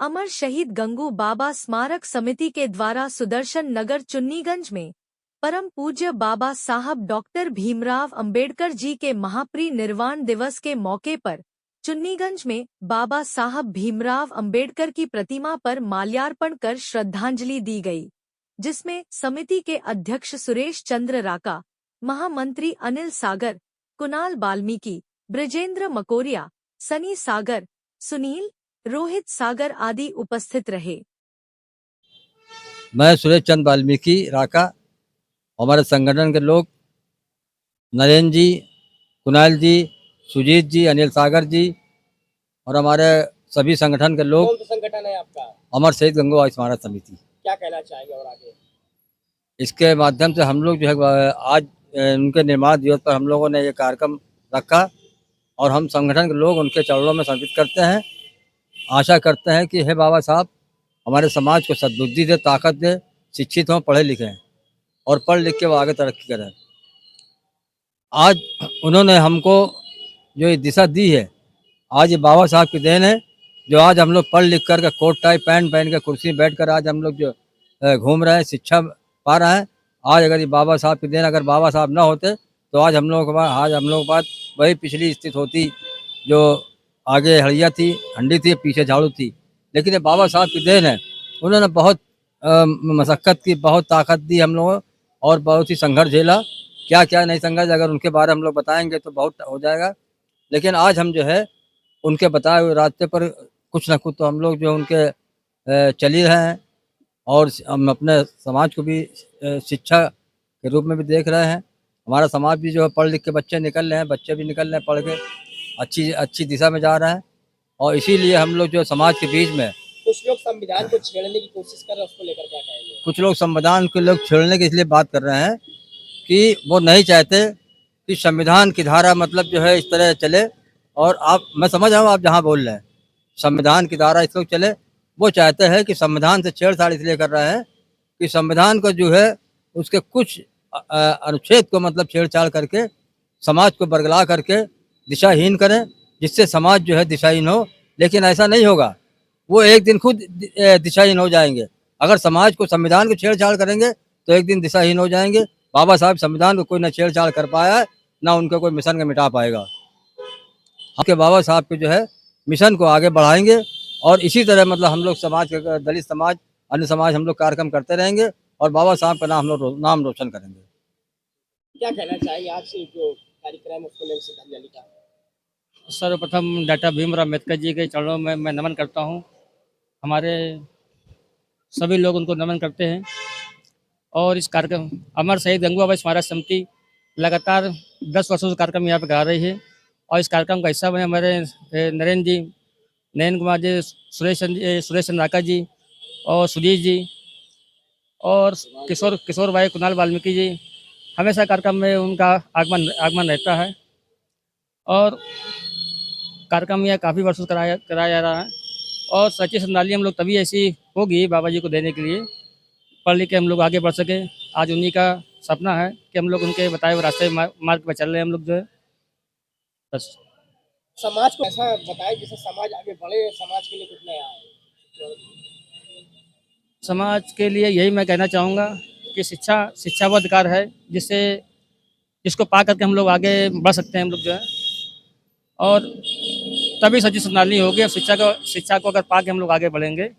अमर शहीद गंगू बाबा स्मारक समिति के द्वारा सुदर्शन नगर चुन्नीगंज में परम पूज्य बाबा साहब डॉक्टर भीमराव अंबेडकर जी के महापरिनिर्वाण दिवस के मौके पर चुन्नीगंज में बाबा साहब भीमराव अंबेडकर की प्रतिमा पर माल्यार्पण कर श्रद्धांजलि दी गई, जिसमें समिति के अध्यक्ष सुरेश चंद्र राका, महामंत्री अनिल सागर, कुणाल वाल्मीकि, ब्रजेंद्र मकोरिया, सनी सागर, सुनील, रोहित सागर आदि उपस्थित रहे। मैं सुरेश चंद्र वाल्मीकि राका, हमारे संगठन के लोग नरेंद्र जी, कुणाल जी, सुजीत जी, अनिल सागर जी और हमारे सभी संगठन के लोग। कौन सा संगठन है आपका? अमर शहीद गंगू बाबा स्मारक समिति। क्या कहना चाहेंगे और आगे? इसके माध्यम से हम लोग जो है आज उनके निर्माण दिवस पर हम लोगों ने ये कार्यक्रम रखा और हम संगठन के लोग उनके चरणों में समर्पित करते हैं। आशा करते हैं कि हे बाबा साहब हमारे समाज को सद्बुद्धि दे, ताकत दे, शिक्षित हों, पढ़े लिखें और पढ़ लिख के वो आगे तरक्की करें। आज उन्होंने हमको जो ये दिशा दी है, आज ये बाबा साहब की देन है जो आज हम लोग पढ़ लिख कर के कोट टाई पैंट पहन के कुर्सी में बैठ कर आज हम लोग जो घूम रहे हैं, शिक्षा पा रहे हैं। आज अगर ये बाबा साहब की देन, अगर बाबा साहब ना होते तो आज हम लोगों के पास वही पिछली स्थिति होती जो आगे हड़िया थी, हंडी थी, पीछे झाड़ू थी। लेकिन ये बाबा साहब की देन है, उन्होंने बहुत मशक्क़त की, बहुत ताकत दी हम लोगों और बहुत ही संघर्ष झेला। क्या क्या नहीं संघर्ष, अगर उनके बारे में हम लोग बताएंगे तो बहुत हो जाएगा। लेकिन आज हम जो है उनके बताए हुए रास्ते पर कुछ ना कुछ तो हम लोग जो उनके चल ही रहे हैं और हम अपने समाज को भी शिक्षा के रूप में भी देख रहे हैं। हमारा समाज भी जो है पढ़ लिख के बच्चे निकल रहे हैं, बच्चे भी निकल रहे हैं, पढ़ के अच्छी दिशा में जा रहे हैं। और इसीलिए हम लोग जो समाज के बीच में कुछ लोग संविधान को छेड़ने की कोशिश कर रहे हैं, उसको लेकर क्या कहेंगे? कुछ लोग संविधान के लोग छेड़ने की इसलिए बात कर रहे हैं कि वो नहीं चाहते कि संविधान की धारा मतलब जो है इस तरह चले। और मैं समझ रहा हूँ आप जहाँ बोल रहे हैं, संविधान की धारा इस लोग चले, वो चाहते हैं कि संविधान से छेड़छाड़ इसलिए कर रहे हैं कि संविधान को जो है उसके कुछ अनुच्छेद को मतलब छेड़छाड़ करके समाज को बरगला करके दिशाहीन करें, जिससे समाज जो है दिशाहीन हो। लेकिन ऐसा नहीं होगा, वो एक दिन खुद दिशाहीन हो जाएंगे। अगर समाज को संविधान को छेड़छाड़ करेंगे तो एक दिन दिशाहीन हो जाएंगे। बाबा साहब संविधान को कोई ना छेड़छाड़ कर पाया है, ना उनका कोई मिशन को मिटा पाएगा। आपके बाबा साहब के जो है मिशन को आगे बढ़ाएंगे और इसी तरह मतलब हम लोग समाज के दलित समाज, अन्य समाज हम लोग कार्यक्रम करते रहेंगे और बाबा साहब का नाम रोशन करेंगे। क्या कहना चाहिए आज से जो कार्यक्रम उसको लेकर श्रद्धांजलि का? सर्वप्रथम डॉक्टर भीमराव अम्बेडकर जी के चरणों में मैं नमन करता हूं। हमारे सभी लोग उनको नमन करते हैं और इस कार्यक्रम अमर शहीद गंगू बाबा स्मारक समिति लगातार 10 वर्षों से कार्यक्रम यहाँ पे करा रही है और इस कार्यक्रम का हिस्सा बने हमारे नरेंद्र जी, नयन कुमार जी, सुरेश चंद्र राका जी और सुजीत जी और किशोर भाई, कुणाल वाल्मीकि जी। हमेशा कार्यक्रम में उनका आगमन रहता है और कार्यक्रम यह काफ़ी वर्षों से कराया जा रहा है और सच्ची श्रद्धांजलि हम लोग तभी ऐसी होगी बाबा जी को देने के लिए, पढ़ लिख के हम लोग आगे बढ़ सके। आज उन्हीं का सपना है कि हम लोग उनके बताए हुए रास्ते मार्ग पर चल रहे हैं हम लोग जो है। बस समाज को ऐसा बताए जिससे समाज आगे बढ़े, समाज के लिए कुछ नया है। समाज के लिए यही मैं कहना चाहूँगा कि शिक्षा वो अधिकार है जिसको पा करके हम लोग आगे बढ़ सकते हैं हम लोग जो है, और तभी सच्ची श्रद्धांजलि होगी। शिक्षा को अगर पा के हम लोग आगे बढ़ेंगे